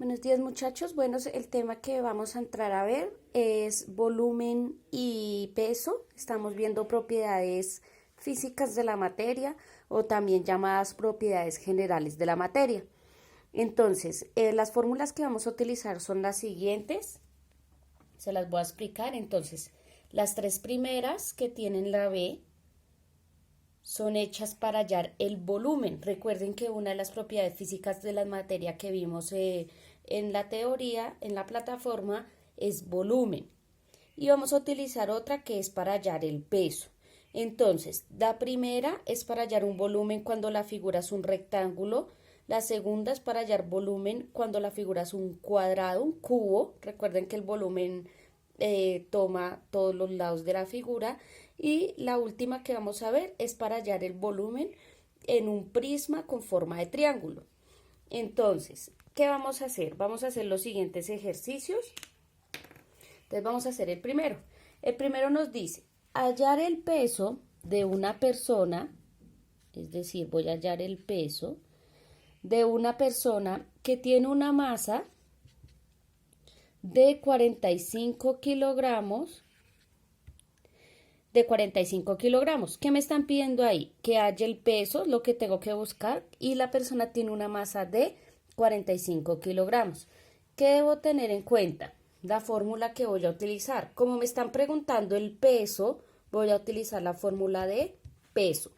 Buenos días muchachos. Bueno, el tema que vamos a entrar a ver es volumen y peso. Estamos viendo propiedades físicas de la materia o también llamadas propiedades generales de la materia. Entonces, las fórmulas que vamos a utilizar son las siguientes. Se las voy a explicar. Entonces, las tres primeras que tienen la B son hechas para hallar el volumen. Recuerden que una de las propiedades físicas de la materia que vimos en la teoría, en la plataforma, es volumen. Y vamos a utilizar otra que es para hallar el peso. Entonces, la primera es para hallar un volumen cuando la figura es un rectángulo. La segunda es para hallar volumen cuando la figura es un cuadrado, un cubo. Recuerden que el volumen toma todos los lados de la figura. Y la última que vamos a ver es para hallar el volumen en un prisma con forma de triángulo. Entonces, ¿qué vamos a hacer? Vamos a hacer los siguientes ejercicios. Entonces vamos a hacer el primero. El primero nos dice hallar el peso de una persona, es decir, voy a hallar el peso de una persona que tiene una masa de 45 kilogramos. ¿Qué me están pidiendo ahí? Que halle el peso, lo que tengo que buscar, y la persona tiene una masa de 45 kilogramos. ¿Qué debo tener en cuenta? La fórmula que voy a utilizar. Como me están preguntando el peso, voy a utilizar la fórmula de peso.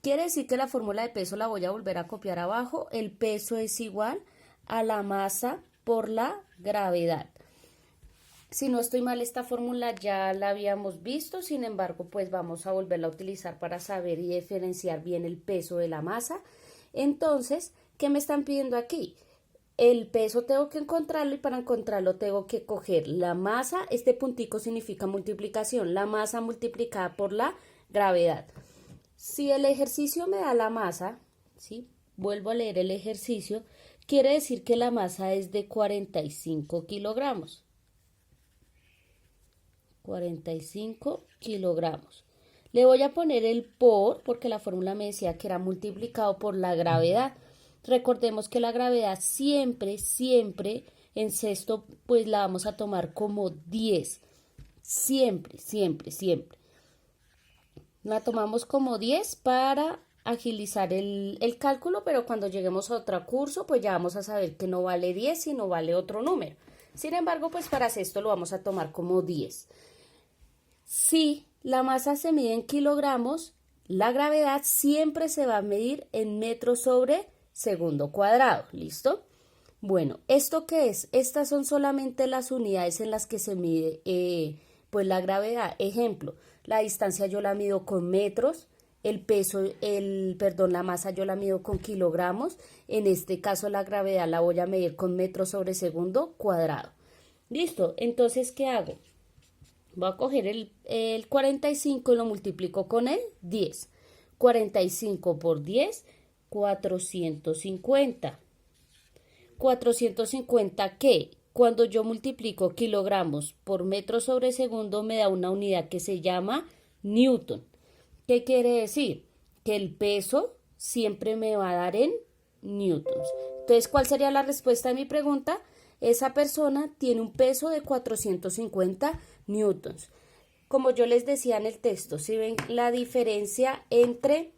Quiere decir que la fórmula de peso la voy a volver a copiar abajo. El peso es igual a la masa por la gravedad. Si no estoy mal, esta fórmula ya la habíamos visto, sin embargo, pues vamos a volverla a utilizar para saber y diferenciar bien el peso de la masa. Entonces, ¿qué me están pidiendo aquí? El peso tengo que encontrarlo y para encontrarlo tengo que coger la masa, este puntico significa multiplicación, la masa multiplicada por la gravedad. Si el ejercicio me da la masa, ¿sí? Vuelvo a leer el ejercicio, quiere decir que la masa es de 45 kilogramos. 45 kilogramos. Le voy a poner el porque la fórmula me decía que era multiplicado por la gravedad. Recordemos que la gravedad siempre en sexto pues la vamos a tomar como 10. Siempre. La tomamos como 10 para agilizar el cálculo, pero cuando lleguemos a otro curso pues ya vamos a saber que no vale 10 sino vale otro número. Sin embargo, pues para sexto lo vamos a tomar como 10. Si la masa se mide en kilogramos, la gravedad siempre se va a medir en metros sobre segundo cuadrado. ¿Listo? Bueno, ¿esto qué es? Estas son solamente las unidades en las que se mide pues la gravedad. Ejemplo, la distancia yo la mido con metros, el peso, la masa yo la mido con kilogramos. En este caso la gravedad la voy a medir con metros sobre segundo cuadrado. ¿Listo? Entonces, ¿qué hago? Voy a coger el 45 y lo multiplico con el 10. 45 por 10, 450. 450 que cuando yo multiplico kilogramos por metro sobre segundo me da una unidad que se llama newton. ¿Qué quiere decir? Que el peso siempre me va a dar en newtons. Entonces, ¿cuál sería la respuesta de mi pregunta? Esa persona tiene un peso de 450 newtons. Como yo les decía en el texto, si ven la diferencia entre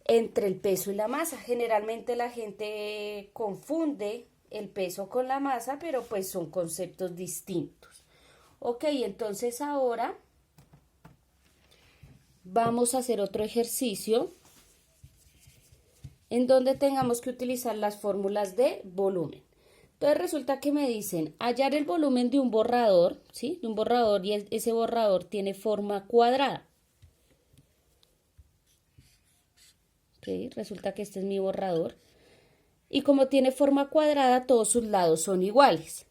el peso y la masa. Generalmente la gente confunde el peso con la masa, pero pues son conceptos distintos. Ok, entonces ahora vamos a hacer otro ejercicio en donde tengamos que utilizar las fórmulas de volumen. Entonces resulta que me dicen hallar el volumen de un borrador, ¿sí? De un borrador, y ese borrador tiene forma cuadrada. ¿Okay? Resulta que este es mi borrador. Y como tiene forma cuadrada, todos sus lados son iguales.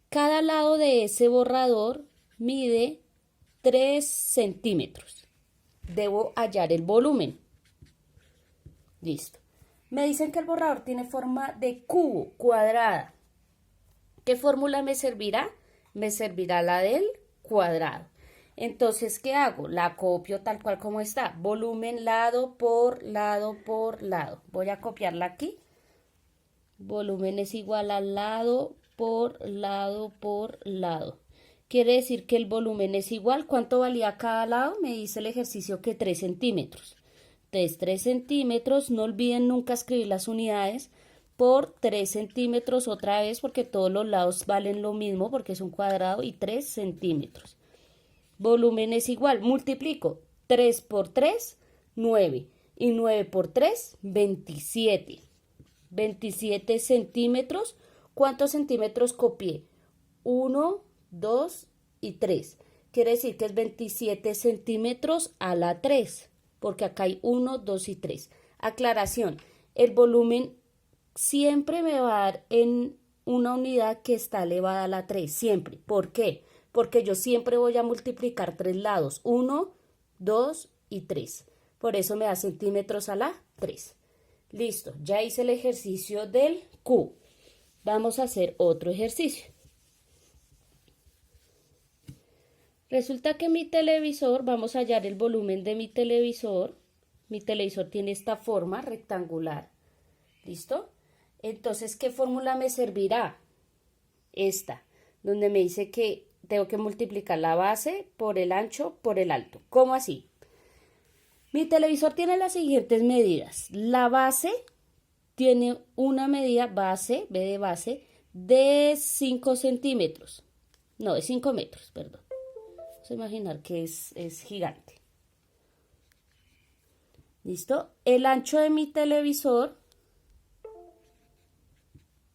Cada lado de ese borrador mide 3 centímetros. Debo hallar el volumen. Listo. Me dicen que el borrador tiene forma de cubo, cuadrada. ¿Qué fórmula me servirá? Me servirá la del cuadrado. Entonces, ¿qué hago? La copio tal cual como está. Volumen lado por lado por lado. Voy a copiarla aquí. Volumen es igual a lado por lado por lado. Quiere decir que el volumen es igual. ¿Cuánto valía cada lado? Me dice el ejercicio que 3 centímetros. Entonces, 3 centímetros, no olviden nunca escribir las unidades, por 3 centímetros otra vez, porque todos los lados valen lo mismo, porque es un cuadrado, y 3 centímetros. Volumen es igual, multiplico, 3 por 3, 9, y 9 por 3, 27. 27 centímetros. ¿Cuántos centímetros copié? 1, 2 y 3. Quiere decir que es 27 centímetros a la 3, porque acá hay 1, 2 y 3. Aclaración, el volumen siempre me va a dar en una unidad que está elevada a la 3, siempre. ¿Por qué? Porque yo siempre voy a multiplicar 3 lados, 1, 2 y 3. Por eso me da centímetros a la 3. Listo, ya hice el ejercicio del Q. Vamos a hacer otro ejercicio. Resulta que mi televisor, vamos a hallar el volumen de mi televisor. Mi televisor tiene esta forma rectangular. ¿Listo? Entonces, ¿qué fórmula me servirá? Esta, donde me dice que tengo que multiplicar la base por el ancho por el alto. ¿Cómo así? Mi televisor tiene las siguientes medidas. La base tiene una medida base, B de base, de 5 centímetros. No, de 5 metros, perdón. Vamos a imaginar que es gigante. ¿Listo? El ancho de mi televisor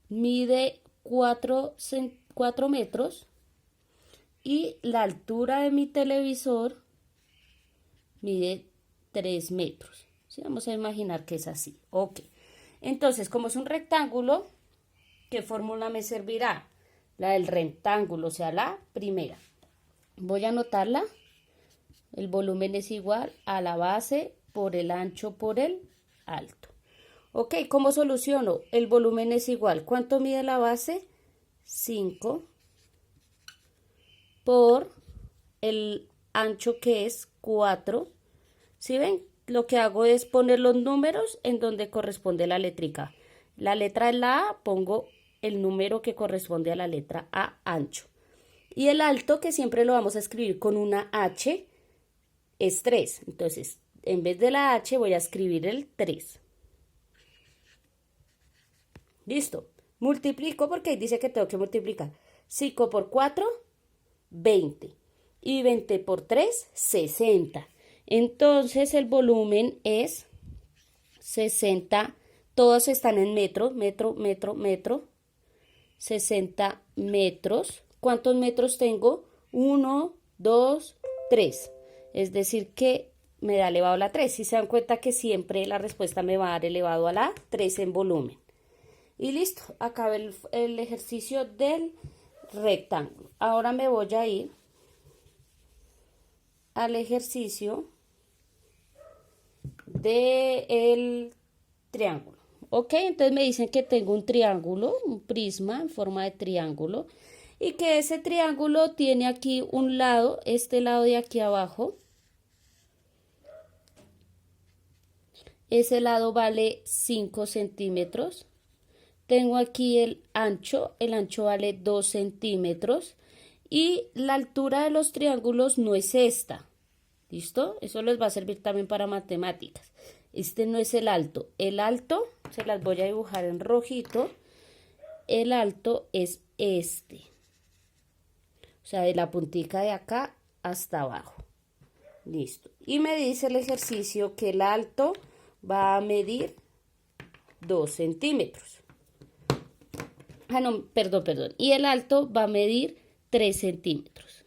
mide 4 metros y la altura de mi televisor mide 3 metros. ¿Sí? Vamos a imaginar que es así. Ok. Entonces, como es un rectángulo, ¿qué fórmula me servirá? La del rectángulo, o sea, la primera. Voy a anotarla. El volumen es igual a la base por el ancho por el alto. Ok, ¿cómo soluciono? El volumen es igual. ¿Cuánto mide la base? 5 por el ancho, que es 4. ¿Sí ven? Lo que hago es poner los números en donde corresponde la letrica. La letra es la A, pongo el número que corresponde a la letra A, ancho. Y el alto, que siempre lo vamos a escribir con una H, es 3. Entonces, en vez de la H voy a escribir el 3. Listo. Multiplico porque ahí dice que tengo que multiplicar. 5 por 4, 20. Y 20 por 3, 60. Entonces el volumen es 60. Todos están en metros. Metro, metro, metro. 60 metros. ¿Cuántos metros tengo? 1, 2, 3. Es decir que me da elevado a la 3. Si se dan cuenta que siempre la respuesta me va a dar elevado a la 3 en volumen. Y listo, acabé el ejercicio del rectángulo. Ahora me voy a ir al ejercicio del triángulo. Ok, entonces me dicen que tengo un triángulo, un prisma en forma de triángulo, y que ese triángulo tiene aquí un lado, este lado de aquí abajo. Ese lado vale 5 centímetros. Tengo aquí el ancho vale 2 centímetros y la altura de los triángulos no es esta. ¿Listo? Eso les va a servir también para matemáticas. Este no es el alto. El alto, se las voy a dibujar en rojito, el alto es este. O sea, de la puntica de acá hasta abajo. Listo. Y me dice el ejercicio que el alto va a medir 2 centímetros. Ah, no, perdón. Y el alto va a medir 3 centímetros.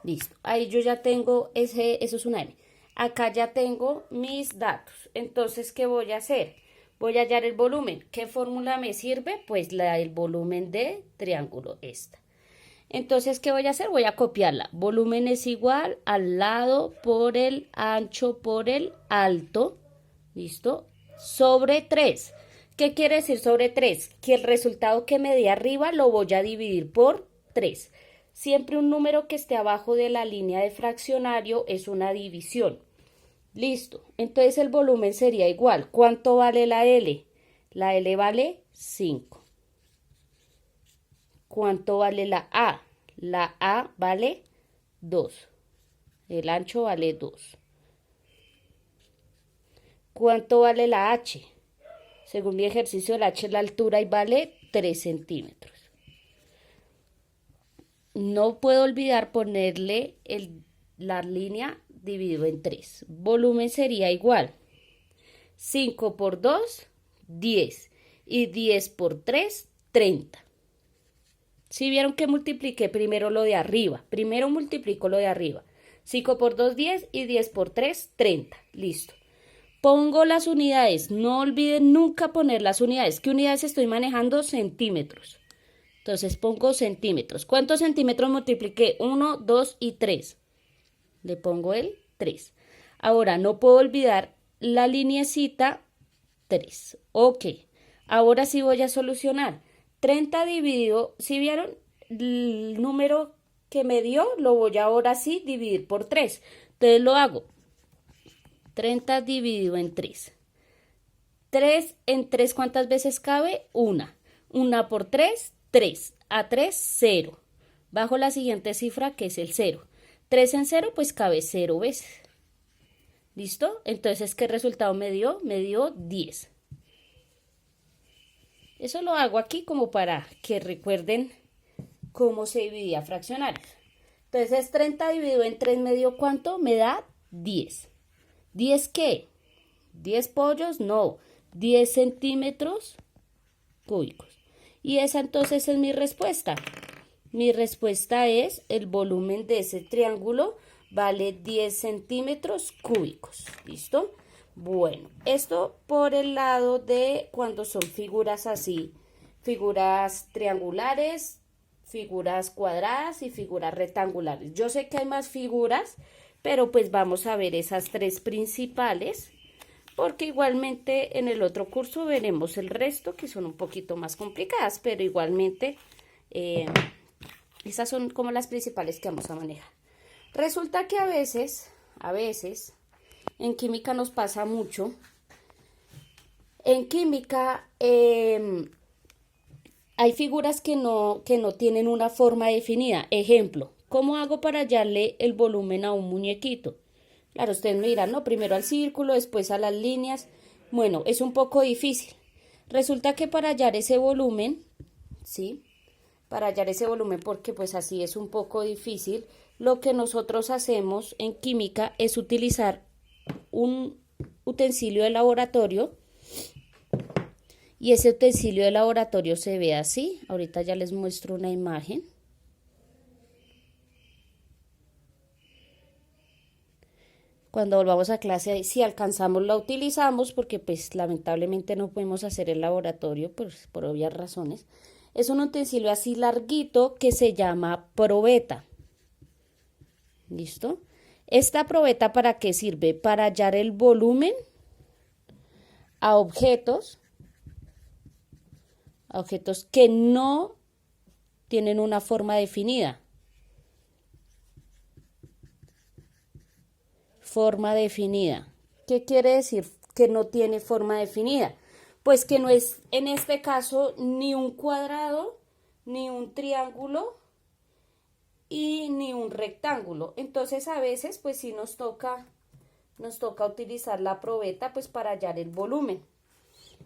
Listo. Ahí yo ya tengo eso es una N. Acá ya tengo mis datos. Entonces, ¿qué voy a hacer? Voy a hallar el volumen. ¿Qué fórmula me sirve? Pues la del volumen de triángulo, esta. Entonces, ¿qué voy a hacer? Voy a copiarla. Volumen es igual al lado por el ancho por el alto. ¿Listo? Sobre 3. ¿Qué quiere decir sobre 3? Que el resultado que me dé arriba lo voy a dividir por 3. Siempre un número que esté abajo de la línea de fraccionario es una división. Listo. Entonces el volumen sería igual. ¿Cuánto vale la L? La L vale 5. ¿Cuánto vale la A? La A vale 2. El ancho vale 2. ¿Cuánto vale la H? Según mi ejercicio, la H es la altura y vale 3 centímetros. No puedo olvidar ponerle la línea dividido en 3. Volumen sería igual. 5 por 2, 10. Y 10 por 3, 30. Si vieron que multipliqué primero lo de arriba. Primero multiplico lo de arriba. 5 por 2, 10 y 10 por 3, 30. Listo. Pongo las unidades. No olviden nunca poner las unidades. ¿Qué unidades estoy manejando? Centímetros. Entonces pongo centímetros. ¿Cuántos centímetros multipliqué? 1, 2 y 3. Le pongo el 3. Ahora no puedo olvidar la lineecita 3. Ok. Ahora sí voy a solucionar. 30 dividido, si vieron el número que me dio, lo voy ahora sí dividir por 3. Entonces lo hago. 30 dividido en 3. 3 en 3, ¿cuántas veces cabe? 1. 1 por 3, 3. A 3, 0. Bajo la siguiente cifra que es el 0. 3 en 0, pues cabe 0 veces. ¿Listo? Entonces, ¿qué resultado me dio? Me dio 10. Eso lo hago aquí como para que recuerden cómo se dividía fraccionarios. Entonces, 30 dividido en 3 me dio ¿cuánto? Me da 10. ¿10 qué? ¿10 pollos? No. 10 centímetros cúbicos. Y esa entonces es mi respuesta. Mi respuesta es el volumen de ese triángulo vale 10 centímetros cúbicos. ¿Listo? Bueno, esto por el lado de cuando son figuras así, figuras triangulares, figuras cuadradas y figuras rectangulares. Yo sé que hay más figuras, pero pues vamos a ver esas 3 principales, porque igualmente en el otro curso veremos el resto que son un poquito más complicadas, pero igualmente esas son como las principales que vamos a manejar. Resulta que a veces, en química nos pasa mucho. En química hay figuras que no tienen una forma definida. Ejemplo, ¿cómo hago para hallarle el volumen a un muñequito? Claro, ustedes me dirán, no, primero al círculo, después a las líneas. Bueno, es un poco difícil. Resulta que para hallar ese volumen, ¿sí? Para hallar ese volumen, porque pues así es un poco difícil, lo que nosotros hacemos en química es utilizar un utensilio de laboratorio, y ese utensilio de laboratorio se ve así. Ahorita ya les muestro una imagen. Cuando volvamos a clase, si alcanzamos, la utilizamos, porque pues lamentablemente no podemos hacer el laboratorio pues, por obvias razones. Es un utensilio así larguito que se llama probeta. ¿Listo? ¿Esta probeta para qué sirve? Para hallar el volumen a objetos que no tienen una forma definida. Forma definida. ¿Qué quiere decir que no tiene forma definida? Pues que no es, en este caso, ni un cuadrado, ni un triángulo y ni un rectángulo. Entonces, a veces, pues sí nos toca utilizar la probeta, pues para hallar el volumen.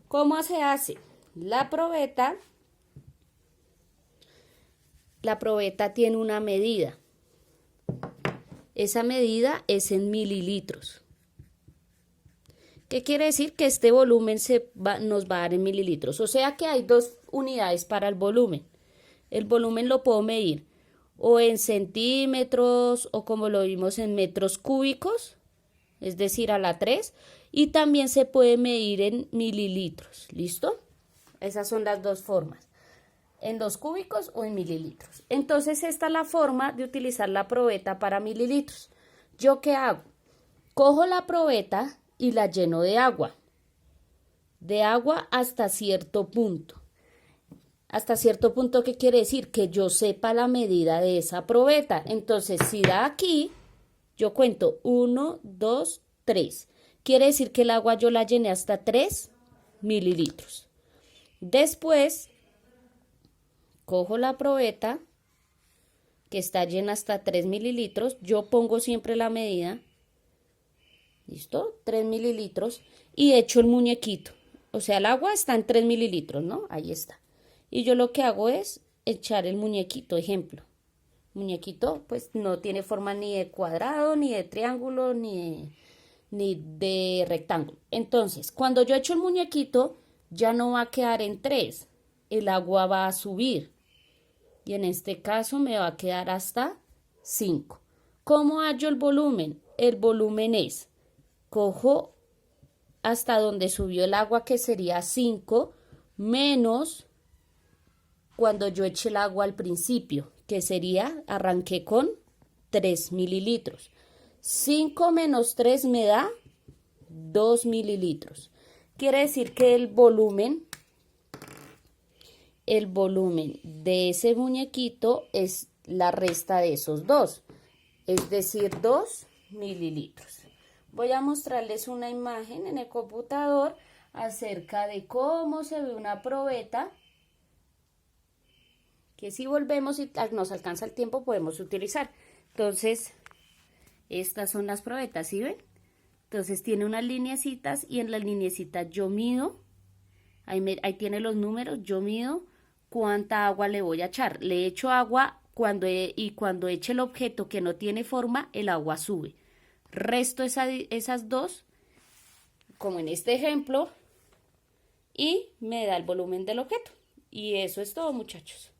¿Cómo se hace? La probeta tiene una medida. Esa medida es en mililitros. ¿Qué quiere decir? Que este volumen nos va a dar en mililitros. O sea que hay 2 unidades para el volumen. El volumen lo puedo medir o en centímetros o como lo vimos en metros cúbicos, es decir, a la 3. Y también se puede medir en mililitros. ¿Listo? Esas son las 2 formas. En 2 cúbicos o en mililitros. Entonces esta es la forma de utilizar la probeta para mililitros. ¿Yo qué hago? Cojo la probeta y la lleno de agua. De agua hasta cierto punto. Hasta cierto punto, ¿qué quiere decir? Que yo sepa la medida de esa probeta. Entonces, si da aquí, yo cuento 1, 2, 3. Quiere decir que el agua yo la llené hasta 3 mililitros. Después, cojo la probeta, que está llena hasta 3 mililitros. Yo pongo siempre la medida. ¿Listo? 3 mililitros. Y echo el muñequito. O sea, el agua está en 3 mililitros, ¿no? Ahí está. Y yo lo que hago es echar el muñequito, ejemplo. Muñequito, pues no tiene forma ni de cuadrado, ni de triángulo, ni de rectángulo. Entonces, cuando yo echo el muñequito, ya no va a quedar en 3. El agua va a subir. Y en este caso me va a quedar hasta 5. ¿Cómo hallo el volumen? El volumen es, cojo hasta donde subió el agua, que sería 5, menos cuando yo eché el agua al principio, que sería, arranqué con 3 mililitros. 5 menos 3 me da 2 mililitros. Quiere decir que el volumen de ese muñequito es la resta de esos 2, es decir, 2 mililitros. Voy a mostrarles una imagen en el computador acerca de cómo se ve una probeta, que si volvemos y nos alcanza el tiempo podemos utilizar. Entonces, estas son las probetas, ¿sí ven? Entonces tiene unas lineecitas y en las lineecitas yo mido, ahí tiene los números, yo mido cuánta agua le voy a echar. Le echo agua cuando eche el objeto que no tiene forma, el agua sube. Resto esas 2, como en este ejemplo, y me da el volumen del objeto. Y eso es todo, muchachos.